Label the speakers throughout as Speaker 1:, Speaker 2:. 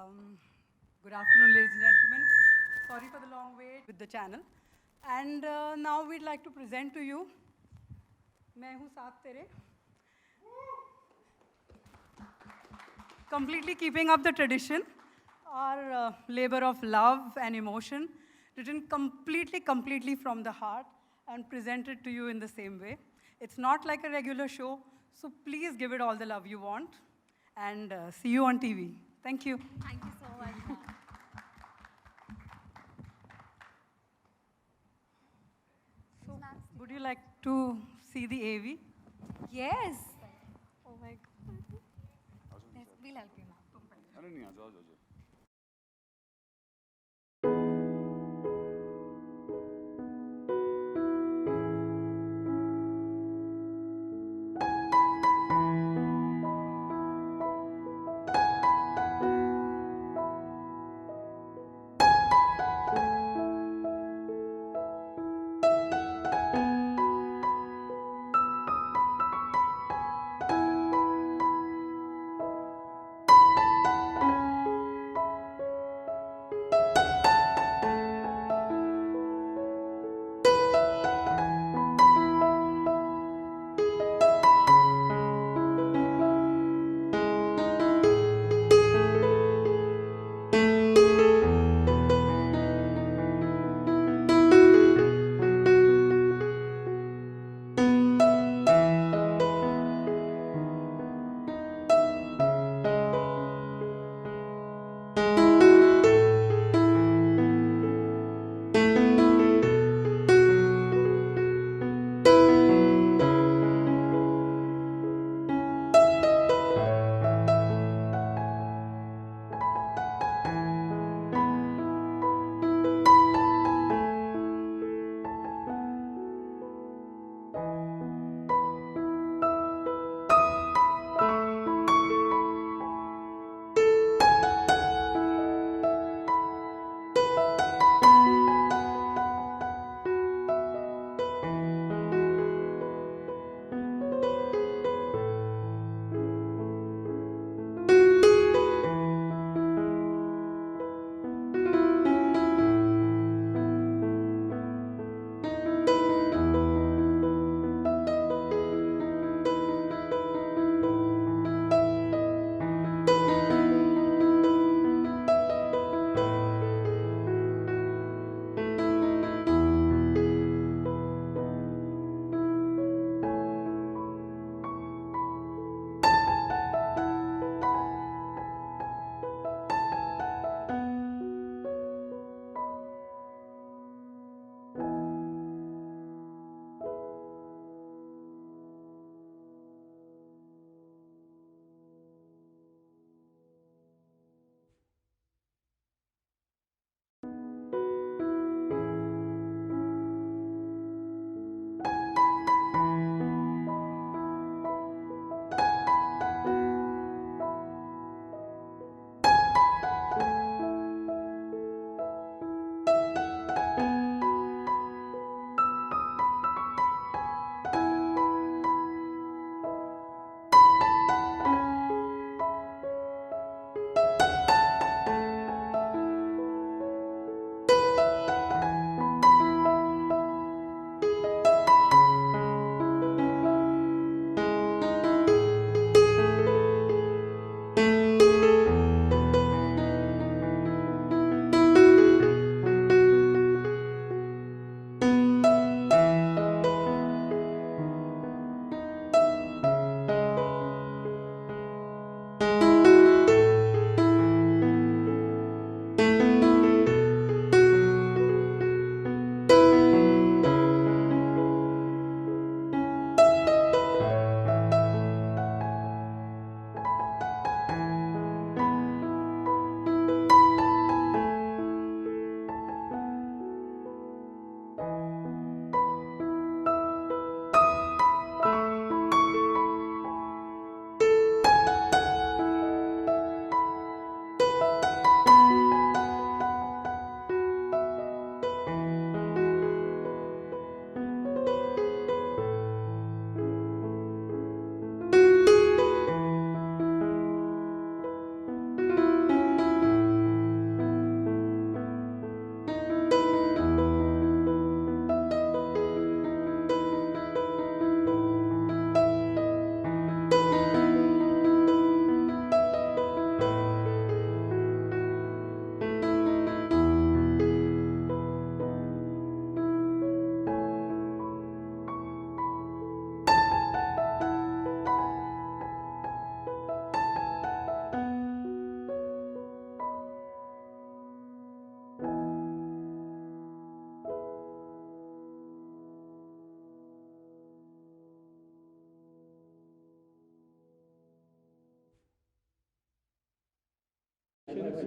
Speaker 1: Um, Good afternoon, ladies and gentlemen. Sorry for the long wait with the channel. And now we'd like to present to you मैं हूँ साथ तेरे. Completely keeping up the tradition, our labor of love and emotion, written completely from the heart and presented to you in the same way. It's not like a regular show, so please give it all the love you want. And see you on TV. Thank you.
Speaker 2: Thank you so much, ma'am.
Speaker 1: So, would you like to see the AV?
Speaker 2: Yes. Oh my God. Yes, we'll help you, ma'am.
Speaker 3: अरे नहीं आ जाओ जाओ जाओ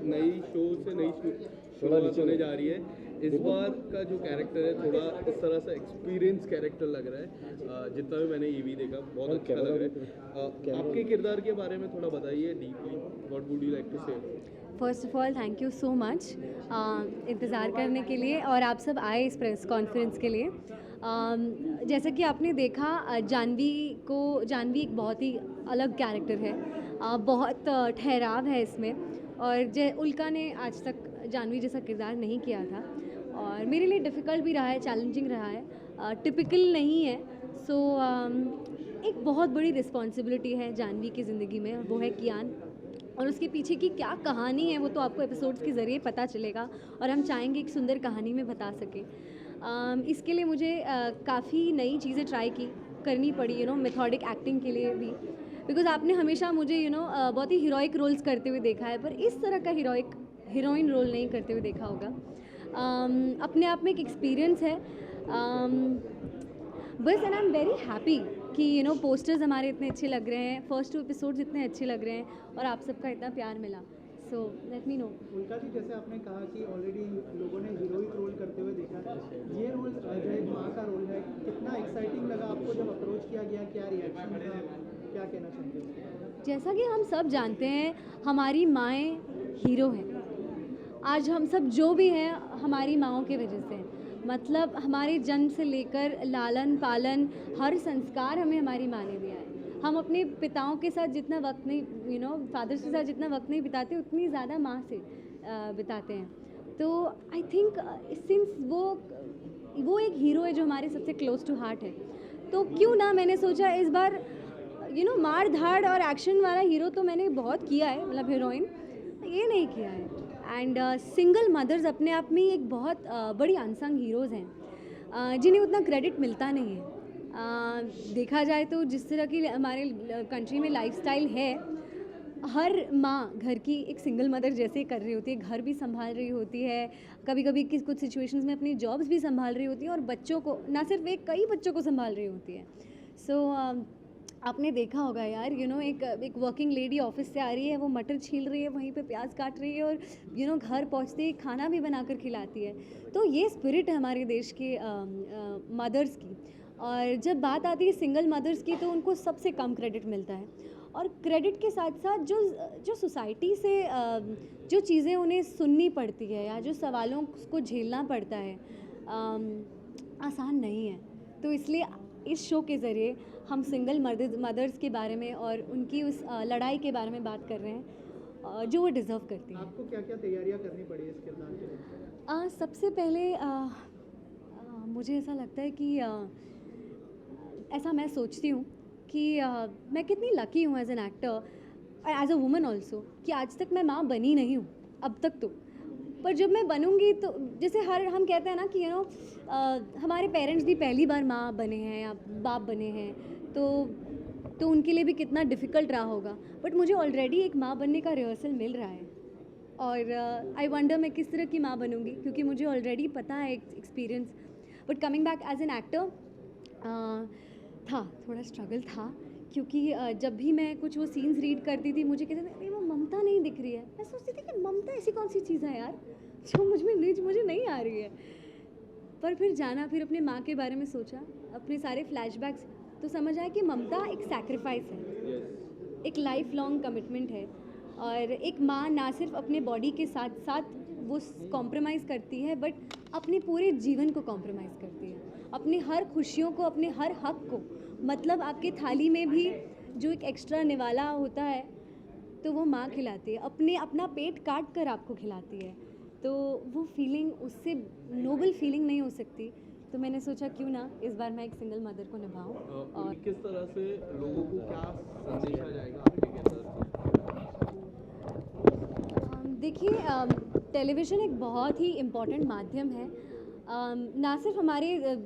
Speaker 4: नई show से नई शुरुआत होने जा रही है। इस बार का जो कैरेक्टर है थोड़ा इस तरह से एक्सपीरियंस कैरेक्टर लग रहा है। जितना भी मैंने ईवी देखा बहुत अच्छा लग रहा है। आपके किरदार के बारे में थोड़ा बताइए deeply, what would you like to say?
Speaker 2: First of all thank you so much इंतज़ार करने के लिए, और आप सब आए इस प्रेस कॉन्फ्रेंस के लिए। जैसा कि आपने देखा, जानवी एक बहुत ही अलग कैरेक्टर है, बहुत ठहराव है इसमें, और उल्का ने आज तक जानवी जैसा किरदार नहीं किया था, और मेरे लिए डिफ़िकल्ट भी रहा है, चैलेंजिंग रहा है, टिपिकल नहीं है। सो एक बहुत बड़ी रिस्पॉन्सिबिलिटी है जानवी की ज़िंदगी में, वो है कियान, और उसके पीछे की क्या कहानी है वो तो आपको एपिसोड्स के ज़रिए पता चलेगा, और हम चाहेंगे एक सुंदर कहानी में बता सकें। इसके लिए मुझे काफ़ी नई चीज़ें ट्राई करनी पड़ी, मेथोडिक एक्टिंग के लिए भी, बिकॉज़ आपने हमेशा मुझे बहुत ही हीरोइक रोल्स करते हुए देखा है, पर इस तरह का हीरोइन रोल नहीं करते हुए देखा होगा। अपने आप में एक एक्सपीरियंस है, बस। And I am very happy कि पोस्टर्स हमारे इतने अच्छे लग रहे हैं, फर्स्ट 2 एपिसोड्स इतने अच्छे लग रहे हैं, और आप सबका इतना प्यार मिला। So let me know.
Speaker 5: उल्का जी, जैसे आपने कहा कि ऑलरेडी लोगों ने हीरोइक रोल करते हुए देखा है, ये रोल जो एक माँ का रोल है, कितना एक्साइटिंग लगा आपको जब अप्रोच किया गया, क्या रिएक्शन था, क्या कहना चाहेंगे उसके बारे में?
Speaker 2: जैसा कि हम सब जानते हैं, हमारी माएँ हीरो हैं। आज हम सब जो भी हैं हमारी माँओं की वजह से, मतलब हमारे जन्म से लेकर लालन पालन, हर संस्कार हमें हमारी माँ ने दिया है। हम अपने पिताओं के साथ जितना वक्त नहीं, फादर्स के साथ जितना वक्त नहीं बिताते, उतनी ज़्यादा माँ से बिताते हैं। तो आई थिंक सिंस वो एक हीरो है जो हमारे सबसे क्लोज टू हार्ट है, तो क्यों ना, मैंने सोचा इस बार मार धाड़ और एक्शन वाला हीरो तो मैंने बहुत किया है, मतलब हीरोइन, ये नहीं किया है। एंड सिंगल मदर्स अपने आप में एक बहुत बड़ी अनसंग हीरोज़ हैं, जिन्हें उतना क्रेडिट मिलता नहीं है। देखा जाए तो जिस तरह की हमारे कंट्री में लाइफस्टाइल है, हर माँ घर की एक सिंगल मदर जैसे कर रही होती है, घर भी संभाल रही होती है, कभी कभी कुछ सिचुएशंस में अपनी जॉब्स भी संभाल रही होती है, और बच्चों को, ना सिर्फ एक, कई बच्चों को संभाल रही होती है। सो आपने देखा होगा यार, एक वर्किंग लेडी ऑफिस से आ रही है, वो मटर छील रही है, वहीं पे प्याज काट रही है, और घर पहुंचते ही खाना भी बनाकर खिलाती है। तो ये स्पिरिट है हमारे देश के मदर्स की। और जब बात आती है सिंगल मदर्स की, तो उनको सबसे कम क्रेडिट मिलता है, और क्रेडिट के साथ साथ जो सोसाइटी से जो चीज़ें उन्हें सुननी पड़ती है, या जो सवालों को झेलना पड़ता है, आसान नहीं है। तो इसलिए इस शो के ज़रिए हम सिंगल मदर्स के बारे में और उनकी उस लड़ाई के बारे में बात कर रहे हैं, जो वो डिज़र्व करती हैं।
Speaker 5: आपको क्या क्या तैयारियां करनी पड़ी इस किरदार के लिए?
Speaker 2: सबसे पहले मुझे ऐसा लगता है कि ऐसा मैं सोचती हूँ कि मैं कितनी लकी हूँ as an actor, as a woman also, कि आज तक मैं माँ बनी नहीं हूँ अब तक तो। पर जब मैं बनूंगी तो, जैसे हम कहते हैं ना कि हमारे पेरेंट्स भी पहली बार माँ बने हैं या बाप बने हैं, तो उनके लिए भी कितना डिफ़िकल्ट रहा होगा। बट मुझे ऑलरेडी एक माँ बनने का रिहर्सल मिल रहा है, और आई वंडर मैं किस तरह की माँ बनूंगी, क्योंकि मुझे ऑलरेडी पता है experience. But coming back as an actor, था थोड़ा स्ट्रगल था, क्योंकि जब भी मैं कुछ वो सीन्स रीड करती थी, मुझे कहते थे नहीं वो ममता नहीं दिख रही है। मैं सोचती थी कि ममता ऐसी कौन सी चीज़ है यार जो मुझे नहीं आ रही है। पर फिर जाना, फिर अपने माँ के बारे में सोचा, अपने सारे फ्लैशबैक्स, तो समझ आया कि ममता एक सैक्रिफाइस है, एक लाइफ लॉन्ग कमिटमेंट है। और एक माँ ना सिर्फ अपने बॉडी के साथ साथ वो कॉम्प्रोमाइज़ करती है, बट अपने पूरे जीवन को कॉम्प्रोमाइज़ करती है, अपने हर खुशियों को, अपने हर हक को। मतलब आपके थाली में भी जो एक एक्स्ट्रा निवाला होता है, तो वो माँ खिलाती है, अपना पेट काट कर आपको खिलाती है। तो वो फीलिंग, उससे नोबल फीलिंग नहीं हो सकती। तो मैंने सोचा क्यों ना इस बार मैं एक सिंगल मदर को निभाऊं। और
Speaker 4: किस तरह से लोगों को क्या संदेशा जाएगा आपके किरदार से?
Speaker 2: देखिए, टेलीविज़न एक बहुत ही इम्पॉर्टेंट माध्यम है, ना सिर्फ हमारे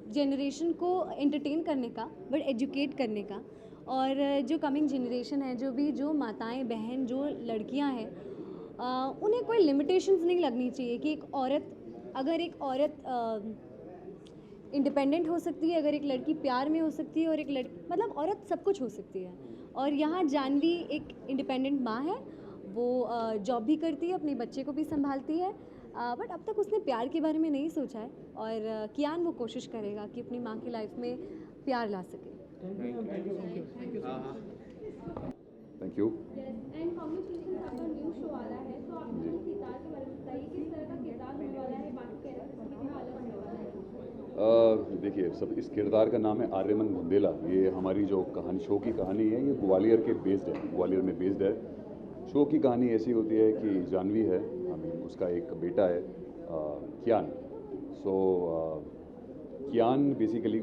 Speaker 2: जनरेशन को एंटरटेन करने का, बट एजुकेट करने का। और जो कमिंग जनरेशन है, जो माताएं बहन, जो लड़कियां हैं, उन्हें कोई लिमिटेशंस नहीं लगनी चाहिए कि अगर एक औरत इंडिपेंडेंट हो सकती है, अगर एक लड़की प्यार में हो सकती है, और एक लड़की, मतलब औरत सब कुछ हो सकती है। और यहाँ जानवी एक इंडिपेंडेंट माँ है, वो जॉब भी करती है, अपने बच्चे को भी संभालती है, बट अब तक उसने प्यार के बारे में नहीं सोचा है। और कियान वो कोशिश करेगा कि अपनी माँ की लाइफ में प्यार ला सके।
Speaker 3: Thank you.
Speaker 2: एंड कॉन्ग्रेचुलेशन, आपका न्यू शो आ रहा है, तो आप मुझे किरदार के बारे में बताइए, किस तरह का किरदार होने वाला है, बाकी कैरेक्टर से कितना अलग होने वाला है?
Speaker 3: देखिए, सब इस किरदार का नाम है आर्यमन बुंदेला। ये हमारी जो कहानी, शो की कहानी है, ये ग्वालियर के बेस्ड है, ग्वालियर में बेस्ड है। शो की कहानी ऐसी होती है कि जानवी है, उसका एक बेटा है कियान। सो कियान बेसिकली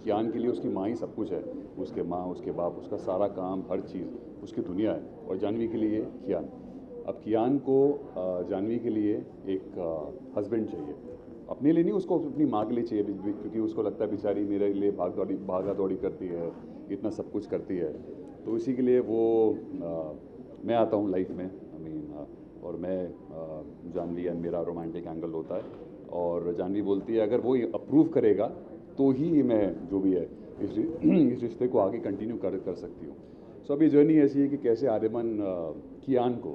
Speaker 3: कियान के लिए उसकी माँ ही सब कुछ है। उसके माँ, उसके बाप, उसका सारा काम, हर चीज़ उसकी दुनिया है। और जानवी के लिए कियान। अब कियान को जानवी के लिए एक हस्बैंड चाहिए, अपने लिए नहीं, उसको अपनी माँ के लिए चाहिए, क्योंकि उसको लगता है बेचारी मेरे लिए भागा दौड़ी करती है, इतना सब कुछ करती है। तो इसी के लिए वो मैं आता हूँ लाइफ में, और मैं जानवी एंड मेरा रोमांटिक एंगल होता है। और जानवी बोलती है अगर वो अप्रूव करेगा तो ही मैं जो भी है इस रिश्ते को आगे कंटिन्यू कर सकती हूँ। सो अभी जर्नी ऐसी है कि कैसे आर्यमन कियान को,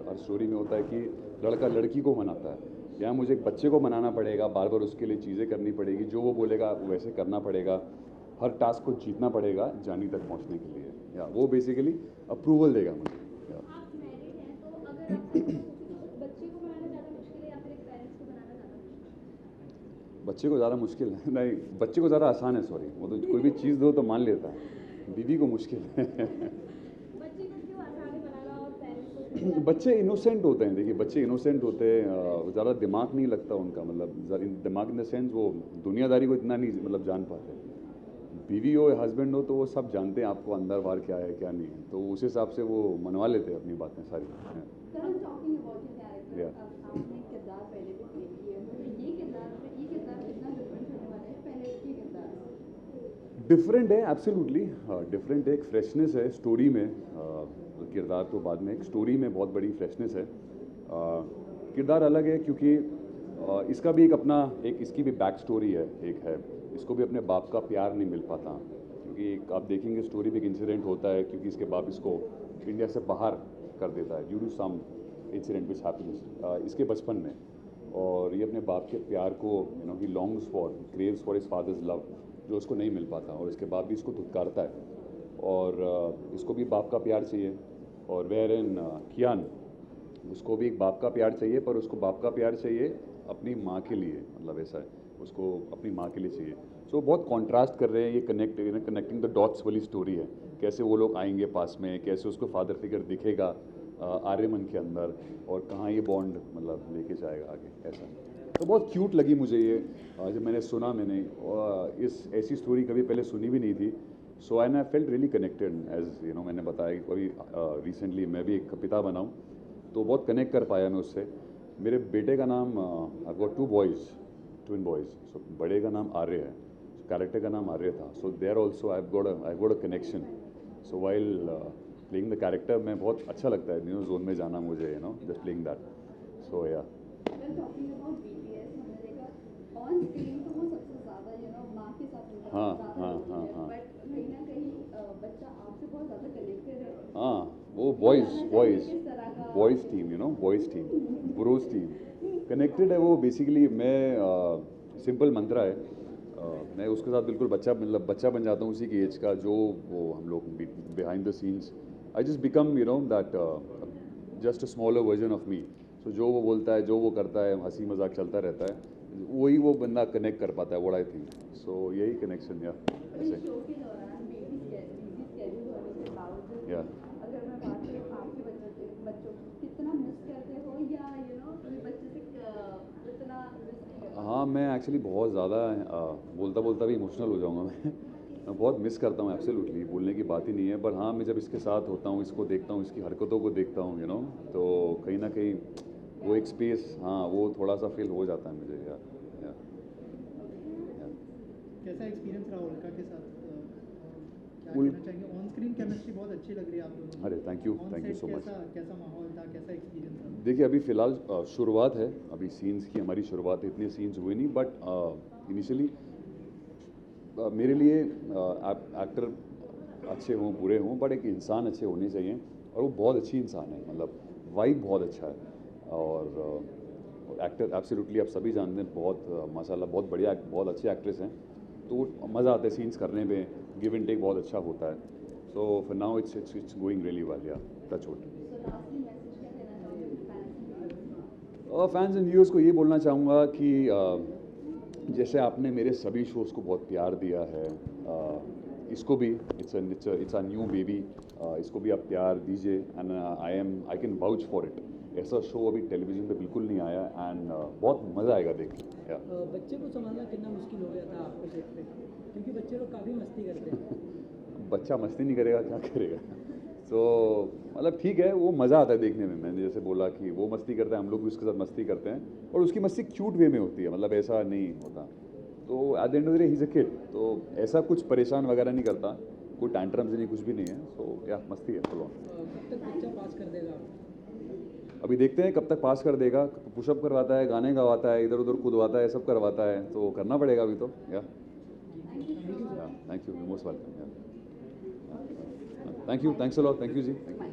Speaker 3: हर स्टोरी में होता है कि लड़का लड़की को मनाता है, यहाँ मुझे एक बच्चे को मनाना पड़ेगा, बार बार उसके लिए चीज़ें करनी पड़ेगी, जो वो बोलेगा वैसे करना पड़ेगा, हर टास्क को जीतना पड़ेगा जानी तक पहुँचने के लिए। या वो बेसिकली अप्रूवल देगा मुझे।
Speaker 2: आप मैरिड हैं, तो अगर आप बच्चे को बनाना ज़्यादा मुश्किल है या फिर एक पेरेंट्स को बनाना ज़्यादा मुश्किल
Speaker 3: बच्चे को ज़्यादा मुश्किल है नहीं, बच्चे को ज़्यादा आसान है, सॉरी, वो तो कोई भी चीज़ दो तो मान लेता है, बीवी को मुश्किल है।
Speaker 2: बच्चे को क्यों आसान है बनाना और पेरेंट्स को?
Speaker 3: बच्चे इनोसेंट होते हैं, देखिए बच्चे इनोसेंट होते हैं, ज़्यादा दिमाग नहीं लगता उनका, मतलब दिमाग इन द सेंस वो दुनियादारी को इतना नहीं मतलब जान पाते। बीवी हो या हस्बैंड हो तो वो सब जानते हैं आपको अंदर बाहर क्या है क्या नहीं है, तो उस हिसाब से वो मनवा लेते हैं अपनी बातें सारी।
Speaker 2: Talking about your character,
Speaker 3: Yeah.
Speaker 2: आपने किरदार पहले भी प्ले किए हैं, तो ये किरदार कितना डिफरेंट होने वाला है पहले के किरदार से?
Speaker 3: डिफरेंट है, एब्सोल्युटली डिफरेंट है, एक फ्रेशनेस है स्टोरी में, किरदार तो बाद में, एक स्टोरी में बहुत बड़ी फ्रेशनेस है। किरदार अलग है क्योंकि इसका भी एक अपना, एक इसकी भी बैक स्टोरी है, एक है, इसको भी अपने बाप का प्यार नहीं मिल पाता, क्योंकि आप देखेंगे स्टोरी में एक इंसिडेंट होता है, क्योंकि इसके बाप इसको इंडिया से बाहर कर देता है due to some incident which happens इसके बचपन में। और ये अपने बाप के प्यार को ही longs for, craves for his father's love, जो उसको नहीं मिल पाता, और इसके बाप भी इसको धुतकारता है, और इसको भी बाप का प्यार चाहिए। और वेयर इन कियान, उसको भी एक बाप का प्यार चाहिए, पर उसको बाप का प्यार चाहिए अपनी माँ के लिए, मतलब ऐसा है, उसको अपनी माँ के लिए चाहिए। सो बहुत कॉन्ट्रास्ट कर रहे हैं, ये कनेक्टिंग द डॉट्स वाली स्टोरी है, कैसे वो लोग आएंगे पास में, कैसे उसको फादर फिगर दिखेगा आर्यमन के अंदर, और कहाँ ये बॉन्ड मतलब लेके जाएगा आगे, ऐसा। तो बहुत क्यूट लगी मुझे ये, जब मैंने सुना, मैंने इस ऐसी स्टोरी कभी पहले सुनी भी नहीं थी। So I felt really connected, as मैंने बताया कि अभी रिसेंटली मैं भी एक पिता बना हूँ, तो बहुत कनेक्ट कर पाया मैं उससे। मेरे बेटे का नाम, I got 2 boys, twin boys. So बड़े का नाम आर्य है, कैरेक्टर का नाम आर्य था। So there also I got a connection. So while playing the character, मैं बहुत अच्छा लगता है जोन में जाना मुझे, जस्ट प्लेइंग दैट। सो या
Speaker 2: टॉकिंग अबाउट बीटीएस, हमने देखा ऑन स्क्रीन तो वो सबसे ज़्यादा माँ के साथ मिलता
Speaker 3: हाँ,
Speaker 2: ज़्यादा
Speaker 3: हाँ,
Speaker 2: होती
Speaker 3: हाँ,
Speaker 2: है,
Speaker 3: हाँ।
Speaker 2: बट कहीं ना कहीं बच्चा आपसे बहुत ज़्यादा कनेक्टेड है।
Speaker 3: हाँ, वो boys team, boys team, bros team connected है। वो बेसिकली मैं सिंपल मंत्रा है, मैं उसके साथ बिल्कुल बच्चा बन जाता हूँ उसी की एज का, जो वो हम लोग behind the scenes I just become that just a smaller version of me. So जो वो बोलता है, जो वो करता है, हंसी मजाक चलता रहता है, वही वो बंदा कनेक्ट कर पाता है, व्हाट आई थिंक। सो यही कनेक्शन, या ऐसे,
Speaker 2: शो के दौरान बिजी स्केड्यूल होने के बावजूद
Speaker 3: या
Speaker 2: अगर मैं बात करूँ आपके बच्चों को कितना मिस करते हो, या अपने बच्चे से इतना मिस नहीं करते?
Speaker 3: हाँ, मैं एक्चुअली बहुत ज़्यादा बोलता बोलता भी इमोशनल हो जाऊँगा मैं बहुत मिस करता हूँ, एब्सोल्युटली, बोलने की बात ही नहीं है। पर हाँ, मैं जब इसके साथ होता हूँ, इसको देखता हूँ, इसकी हरकतों को देखता हूँ, तो कहीं ना कहीं वो एक स्पेस, हाँ, वो थोड़ा सा फील हो जाता है मुझे, या
Speaker 5: कैसा एक्सपीरियंस रहा उल्का के साथ? क्या
Speaker 3: उल-
Speaker 5: कहना चाहेंगे? ऑन स्क्रीन केमिस्ट्री बहुत अच्छी लग रही है आप दोनों की।
Speaker 3: अरे thank you
Speaker 5: On set
Speaker 3: so much.
Speaker 5: कैसा माहौल था, कैसा एक्सपीरियंस था?
Speaker 3: देखिए, अभी फ़िलहाल शुरुआत है, अभी सीन्स की हमारी शुरुआत है, इतने सीन्स हुए नहीं, बट इनिशियली मेरे लिए एक्टर अच्छे हों बुरे हों, बट एक इंसान अच्छे होने चाहिए, और वो बहुत अच्छी इंसान है, मतलब वाइब बहुत अच्छा है। और एक्टर एब्सोल्युटली आप सभी जानते हैं, बहुत माशाल्लाह बहुत बढ़िया, बहुत अच्छे एक्ट्रेस हैं, तो मज़ा आता है सीन्स करने में, गिव एंड टेक बहुत अच्छा होता है। So for now it's going really well, yeah touch wood. Fans and viewers को ये बोलना चाहूँगा कि जैसे आपने मेरे सभी शोज़ को बहुत प्यार दिया है, इसको भी इट्स अ न्यू बेबी, इसको भी आप प्यार दीजिए, and I can vouch for it. ऐसा शो अभी टेलीविज़न पे बिल्कुल नहीं आया, एंड बहुत मज़ा आएगा देख के। या
Speaker 5: बच्चे को संभालना कितना मुश्किल हो गया था आपके सेट पे, क्योंकि बच्चे लोग काफ़ी मस्ती करते हैं।
Speaker 3: बच्चा मस्ती नहीं करेगा क्या करेगा? तो मतलब ठीक है, वो मज़ा आता है देखने में। मैंने जैसे बोला कि वो मस्ती करता है, हम लोग भी उसके साथ मस्ती करते हैं, और उसकी मस्ती क्यूट वे में होती है, मतलब ऐसा नहीं होता। तो at the end of the day he is a kid, तो ऐसा कुछ परेशान वगैरह नहीं करता, कोई टैंट्रम्स नहीं, कुछ भी नहीं है। सो या मस्ती है फुल ऑन।
Speaker 5: कब तक बच्चा पास कर देगा आप?
Speaker 3: अभी देखते हैं कब तक पास कर देगा। पुशअप करवाता है, गाने गवाता है, इधर उधर कूदवाता है, सब करवाता है, तो करना पड़ेगा अभी तो। Yeah thank you, most welcome. Thank you, thanks a lot, thank you ji, thank you.